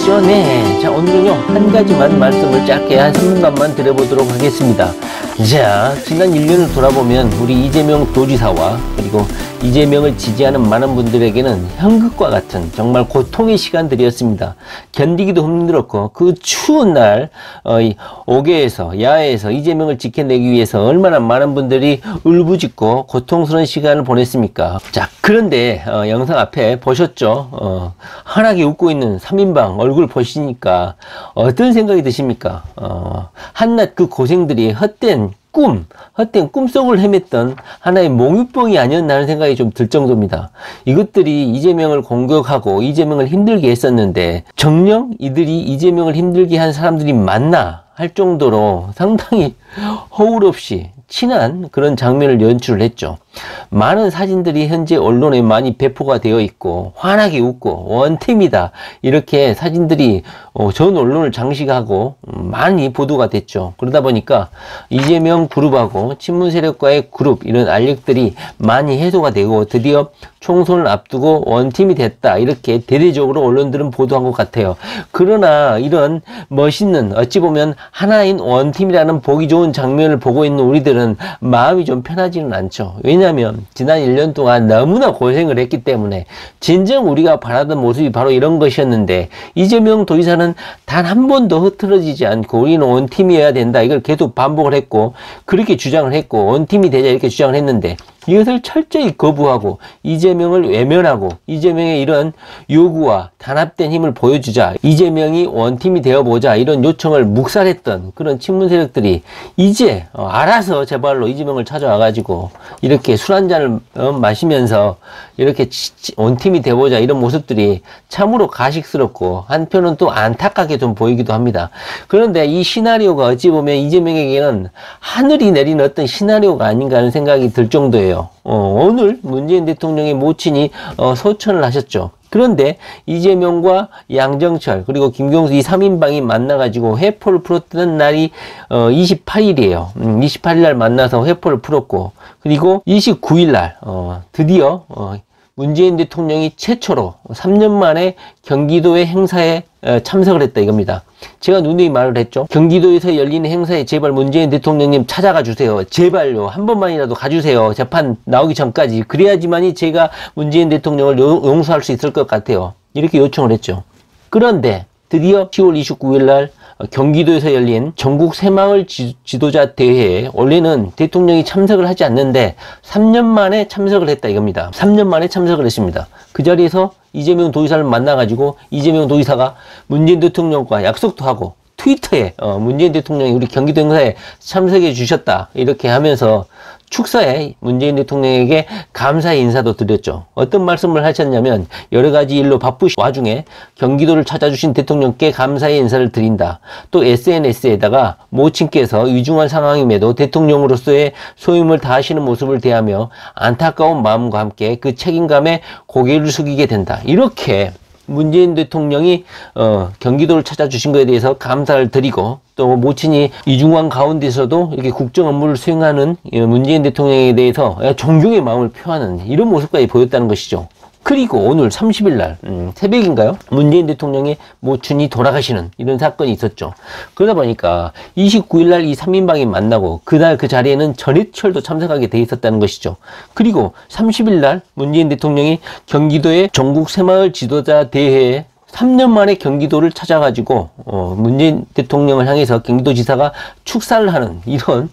계시죠? 네. 자, 오늘은요, 한 가지만 말씀을 짧게 한 3분간만 드려보도록 하겠습니다. 자, 지난 1년을 돌아보면 우리 이재명 도지사와 그리고 이재명을 지지하는 많은 분들에게는 현극과 같은 정말 고통의 시간들이었습니다. 견디기도 힘들었고 그 추운 날 옥외에서 야외에서 이재명을 지켜내기 위해서 얼마나 많은 분들이 울부짖고 고통스러운 시간을 보냈습니까? 자, 그런데 영상 앞에 보셨죠? 환하게 웃고 있는 3인방 얼굴 보시니까 어떤 생각이 드십니까? 한낱 그 고생들이 헛된 꿈속을 헤맸던 하나의 몽유병이 아니었나 하는 생각이 좀 들 정도입니다. 이것들이 이재명을 공격하고 이재명을 힘들게 했었는데 정녕 이들이 이재명을 힘들게 한 사람들이 맞나 할 정도로 상당히 허울 없이 친한 그런 장면을 연출을 했죠. 많은 사진들이 현재 언론에 많이 배포가 되어 있고 환하게 웃고 원팀이다 이렇게 사진들이 전 언론을 장식하고 많이 보도가 됐죠. 그러다 보니까 이재명 그룹하고 친문 세력과의 그룹 이런 알력들이 많이 해소가 되고 드디어 총선을 앞두고 원팀이 됐다 이렇게 대대적으로 언론들은 보도한 것 같아요. 그러나 이런 멋있는 어찌 보면 하나인 원팀이라는 보기 좋은 장면을 보고 있는 우리들은 마음이 좀 편하지는 않죠. 왜냐하면 지난 1년 동안 너무나 고생을 했기 때문에 진정 우리가 바라던 모습이 바로 이런 것이었는데 이재명 도지사는 단 한 번도 흐트러지지 않고 우리는 원팀이어야 된다 이걸 계속 반복을 했고 그렇게 주장을 했고 원팀이 되자 이렇게 주장을 했는데 이것을 철저히 거부하고 이재명을 외면하고 이재명의 이런 요구와 단합된 힘을 보여주자 이재명이 원팀이 되어보자 이런 요청을 묵살했던 그런 친문 세력들이 이제 알아서 제발로 이재명을 찾아와가지고 이렇게 술 한 잔을 마시면서 이렇게 원팀이 되어보자 이런 모습들이 참으로 가식스럽고 한편은 또 안타깝게 좀 보이기도 합니다. 그런데 이 시나리오가 어찌 보면 이재명에게는 하늘이 내린 어떤 시나리오가 아닌가 하는 생각이 들 정도예요. 오늘 문재인 대통령의 모친이 소천을 하셨죠. 그런데 이재명과 양정철 그리고 김경수 이 3인방이 만나가지고 회포를 풀었던 날이 28일이에요. 28일 날 만나서 회포를 풀었고 그리고 29일 날 드디어 문재인 대통령이 최초로 3년 만에 경기도의 행사에 참석을 했다 이겁니다. 제가 누누이 말을 했죠. 경기도에서 열리는 행사에 제발 문재인 대통령님 찾아가 주세요. 제발요. 한 번만이라도 가주세요. 재판 나오기 전까지. 그래야지만이 제가 문재인 대통령을 용서할 수 있을 것 같아요. 이렇게 요청을 했죠. 그런데 드디어 10월 29일 날 경기도에서 열린 전국 새마을 지도자 대회에 원래는 대통령이 참석을 하지 않는데 3년 만에 참석을 했다 이겁니다. 3년 만에 참석을 했습니다. 그 자리에서 이재명 도지사를 만나가지고 이재명 도지사가 문재인 대통령과 약속도 하고 트위터에 문재인 대통령이 우리 경기도 행사에 참석해 주셨다 이렇게 하면서 축사에 문재인 대통령에게 감사의 인사도 드렸죠. 어떤 말씀을 하셨냐면 여러 가지 일로 바쁘신 와중에 경기도를 찾아주신 대통령께 감사의 인사를 드린다. 또 SNS에다가 모친께서 위중한 상황임에도 대통령으로서의 소임을 다하시는 모습을 대하며 안타까운 마음과 함께 그 책임감에 고개를 숙이게 된다. 이렇게 문재인 대통령이 경기도를 찾아주신 것에 대해서 감사를 드리고 또 모친이 이중환 가운데서도 이렇게 국정 업무를 수행하는 문재인 대통령에 대해서 존경의 마음을 표하는 이런 모습까지 보였다는 것이죠. 그리고 오늘 30일 날 새벽인가요? 문재인 대통령의 모친이 돌아가시는 이런 사건이 있었죠. 그러다 보니까 29일 날 이 3인방이 만나고 그날 그 자리에는 전해철도 참석하게 돼 있었다는 것이죠. 그리고 30일 날 문재인 대통령이 경기도의 전국 새마을 지도자 대회에 3년 만에 경기도를 찾아가지고 문재인 대통령을 향해서 경기도지사가 축사를 하는 이런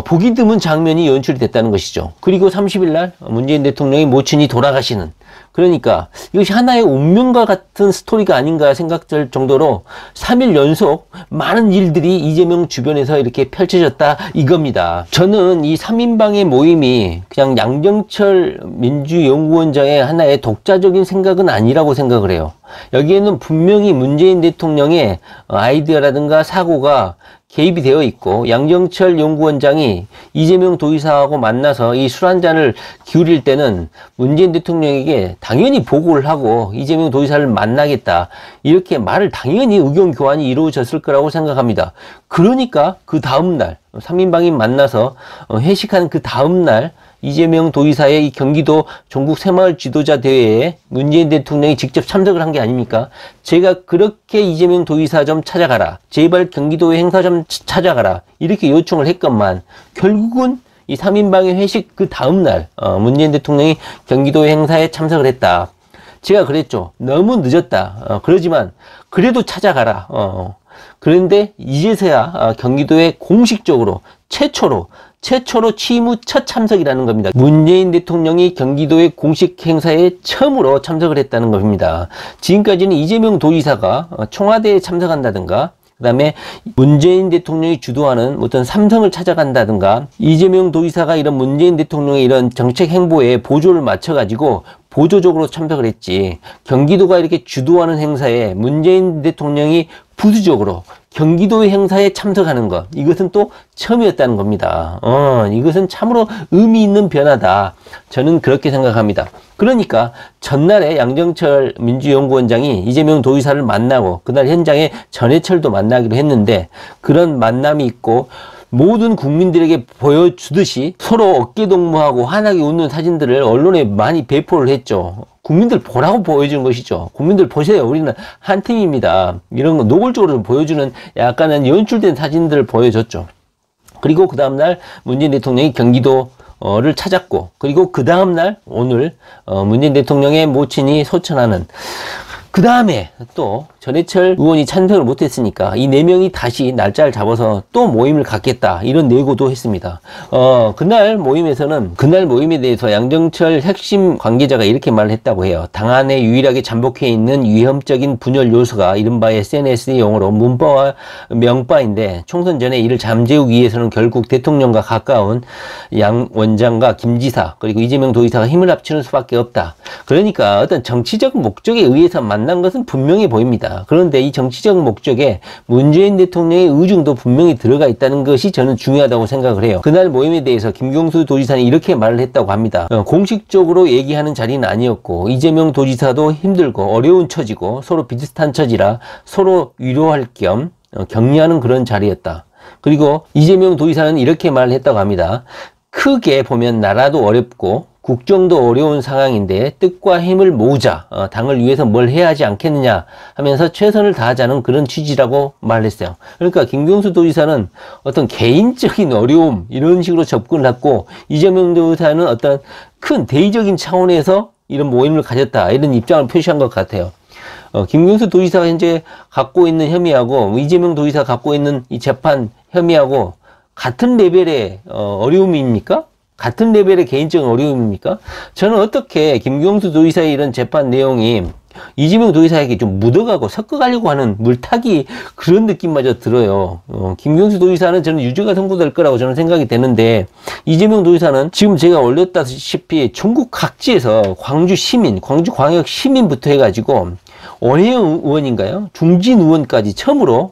보기 드문 장면이 연출이 됐다는 것이죠. 그리고 30일 날 문재인 대통령의 모친이 돌아가시는 그러니까 이것이 하나의 운명과 같은 스토리가 아닌가 생각될 정도로 3일 연속 많은 일들이 이재명 주변에서 이렇게 펼쳐졌다 이겁니다. 저는 이 3인방의 모임이 그냥 양정철 민주연구원장의 하나의 독자적인 생각은 아니라고 생각을 해요. 여기에는 분명히 문재인 대통령의 아이디어라든가 사고가 개입이 되어 있고 양정철 연구원장이 이재명 도지사하고 만나서 이 술 한 잔을 기울일 때는 문재인 대통령에게 당연히 보고를 하고 이재명 도지사를 만나겠다 이렇게 말을 당연히 의견 교환이 이루어졌을 거라고 생각합니다. 그러니까 그 다음날 3인방이 만나서 회식한 그 다음날 이재명 도지사의 이 경기도 전국 새마을 지도자 대회에 문재인 대통령이 직접 참석을 한 게 아닙니까? 제가 그렇게 이재명 도지사 좀 찾아가라, 제발 경기도의 행사 좀 찾아가라 이렇게 요청을 했건만 결국은 이 3인방의 회식 그 다음날 문재인 대통령이 경기도의 행사에 참석을 했다. 제가 그랬죠. 너무 늦었다. 그러지만 그래도 찾아가라. 그런데 이제서야 경기도에 공식적으로 최초로 취임 후 첫 참석이라는 겁니다. 문재인 대통령이 경기도의 공식 행사에 처음으로 참석을 했다는 겁니다. 지금까지는 이재명 도지사가 청와대에 참석한다든가 그 다음에 문재인 대통령이 주도하는 어떤 삼성을 찾아간다든가 이재명 도지사가 이런 문재인 대통령의 이런 정책 행보에 보조를 맞춰가지고 보조적으로 참석을 했지, 경기도가 이렇게 주도하는 행사에 문재인 대통령이 부수적으로 경기도의 행사에 참석하는 것, 이것은 또 처음이었다는 겁니다. 이것은 참으로 의미 있는 변화다. 저는 그렇게 생각합니다. 그러니까 전날에 양정철 민주연구원장이 이재명 도지사를 만나고 그날 현장에 전해철도 만나기로 했는데 그런 만남이 있고 모든 국민들에게 보여주듯이 서로 어깨동무하고 환하게 웃는 사진들을 언론에 많이 배포를 했죠. 국민들 보라고 보여주는 것이죠. 국민들 보세요. 우리는 한 팀입니다. 이런 거 노골적으로 보여주는 약간은 연출된 사진들을 보여줬죠. 그리고 그 다음날 문재인 대통령이 경기도를 찾았고, 그리고 그 다음날 오늘 문재인 대통령의 모친이 소천하는, 그 다음에 또 전해철 의원이 참석을 못했으니까 이 4명이 다시 날짜를 잡아서 또 모임을 갖겠다 이런 내고도 했습니다. 그날 모임에 대해서 양정철 핵심 관계자가 이렇게 말을 했다고 해요. 당 안에 유일하게 잠복해 있는 위험적인 분열 요소가 이른바 SNS 용어로 문바와 명바인데 총선 전에 이를 잠재우기 위해서는 결국 대통령과 가까운 양 원장과 김 지사 그리고 이재명 도지사가 힘을 합치는 수밖에 없다. 그러니까 어떤 정치적 목적에 의해서 만난 것은 분명해 보입니다. 그런데 이 정치적 목적에 문재인 대통령의 의중도 분명히 들어가 있다는 것이 저는 중요하다고 생각을 해요. 그날 모임에 대해서 김경수 도지사는 이렇게 말을 했다고 합니다. 공식적으로 얘기하는 자리는 아니었고 이재명 도지사도 힘들고 어려운 처지고 서로 비슷한 처지라 서로 위로할 겸 격려하는 그런 자리였다. 그리고 이재명 도지사는 이렇게 말을 했다고 합니다. 크게 보면 나라도 어렵고 국정도 어려운 상황인데 뜻과 힘을 모으자, 당을 위해서 뭘 해야 하지 않겠느냐 하면서 최선을 다하자는 그런 취지라고 말했어요. 그러니까 김경수 도지사는 어떤 개인적인 어려움 이런 식으로 접근을 했고 이재명 도지사는 어떤 큰 대의적인 차원에서 이런 모임을 가졌다 이런 입장을 표시한 것 같아요. 김경수 도지사가 현재 갖고 있는 혐의하고 이재명 도지사가 갖고 있는 이 재판 혐의하고 같은 레벨의 어려움입니까? 같은 레벨의 개인적인 어려움입니까? 저는 어떻게 김경수 도지사의 이런 재판 내용이 이재명 도지사에게 좀 묻어가고 섞어가려고 하는 물타기 그런 느낌마저 들어요. 김경수 도지사는 저는 유죄가 선고될 거라고 저는 생각이 되는데 이재명 도지사는 지금 제가 올렸다시피 전국 각지에서 광주 광역 시민부터 해가지고 원혜영 의원인가요? 중진 의원까지 처음으로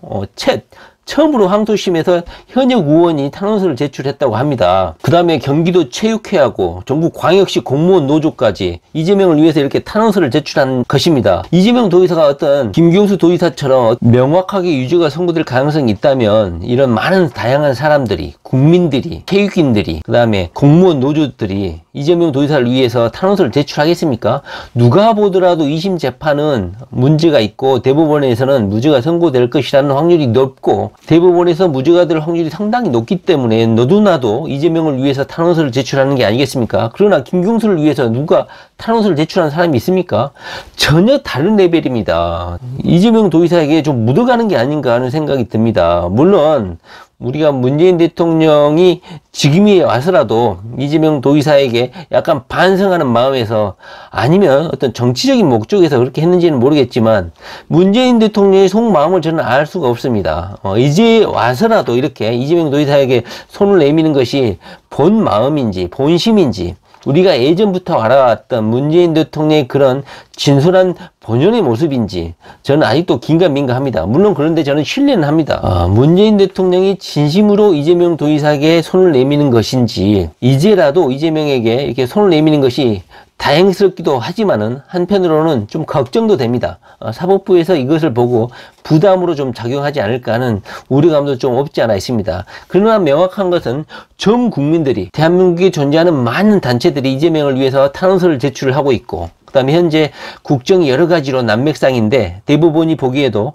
항소심에서 현역 의원이 탄원서를 제출했다고 합니다. 그 다음에 경기도 체육회하고 전국광역시 공무원 노조까지 이재명을 위해서 이렇게 탄원서를 제출한 것입니다. 이재명 도지사가 어떤 김경수 도지사처럼 명확하게 유죄가 선고될 가능성이 있다면 이런 많은 다양한 사람들이, 국민들이, 체육인들이, 그 다음에 공무원 노조들이 이재명 도지사를 위해서 탄원서를 제출하겠습니까? 누가 보더라도 2심 재판은 문제가 있고 대법원에서는 무죄가 선고될 것이라는 확률이 높고 대법원에서 무죄가 될 확률이 상당히 높기 때문에 너도나도 이재명을 위해서 탄원서를 제출하는 게 아니겠습니까? 그러나 김경수를 위해서 누가 탄원서를 제출하는 사람이 있습니까? 전혀 다른 레벨입니다. 이재명 도지사에게 좀 묻어가는 게 아닌가 하는 생각이 듭니다. 물론 우리가 문재인 대통령이 지금이 와서라도 이재명 도지사에게 약간 반성하는 마음에서 아니면 어떤 정치적인 목적에서 그렇게 했는지는 모르겠지만 문재인 대통령의 속마음을 저는 알 수가 없습니다. 이제 와서라도 이렇게 이재명 도지사에게 손을 내미는 것이 본 마음인지 본심인지 우리가 예전부터 알아왔던 문재인 대통령의 그런 진솔한 본연의 모습인지 저는 아직도 긴가민가합니다. 물론 그런데 저는 신뢰는 합니다. 문재인 대통령이 진심으로 이재명 도지사에게 손을 내미는 것인지 이제라도 이재명에게 이렇게 손을 내미는 것이 다행스럽기도 하지만은 한편으로는 좀 걱정도 됩니다. 사법부에서 이것을 보고 부담으로 좀 작용하지 않을까 하는 우려감도 좀 없지 않아 있습니다. 그러나 명확한 것은 전 국민들이, 대한민국에 존재하는 많은 단체들이 이재명을 위해서 탄원서를 제출을 하고 있고, 그 다음에 현재 국정이 여러 가지로 난맥상인데 대부분이 보기에도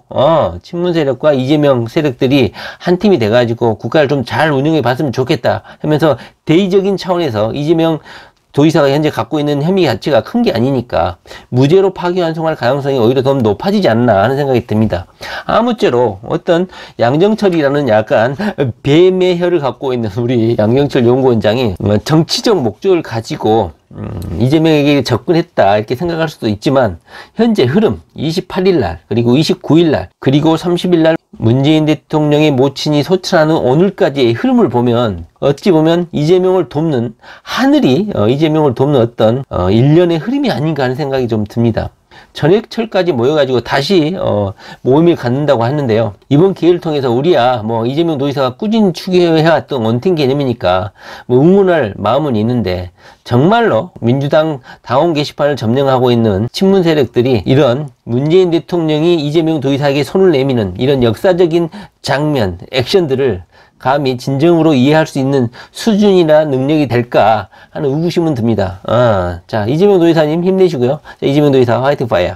친문 세력과 이재명 세력들이 한 팀이 돼가지고 국가를 좀 잘 운영해 봤으면 좋겠다 하면서 대의적인 차원에서 이재명 도지사가 현재 갖고 있는 혐의 자체가 큰 게 아니니까 무죄로 파기환송할 가능성이 오히려 더 높아지지 않나 하는 생각이 듭니다. 아무쪼록 어떤 양정철이라는 약간 뱀의 혀를 갖고 있는 우리 양정철 연구원장이 정치적 목적을 가지고 이재명에게 접근했다 이렇게 생각할 수도 있지만, 현재 흐름 28일날 그리고 29일날 그리고 30일날 문재인 대통령의 모친이 소천하는 오늘까지의 흐름을 보면 어찌 보면 이재명을 돕는, 하늘이 이재명을 돕는 어떤 일련의 흐름이 아닌가 하는 생각이 좀 듭니다. 전해철까지 모여가지고 다시 모임을 갖는다고 하는데요. 이번 기회를 통해서 우리야 이재명 도지사가 꾸준히 추구해왔던 원팀 개념이니까 응원할 마음은 있는데, 정말로 민주당 당원 게시판을 점령하고 있는 친문 세력들이 이런 문재인 대통령이 이재명 도지사에게 손을 내미는 이런 역사적인 장면, 액션들을 감히 진정으로 이해할 수 있는 수준이나 능력이 될까 하는 의구심은 듭니다. 자, 이재명 도지사님 힘내시고요. 자, 이재명 도지사 화이팅 파이어.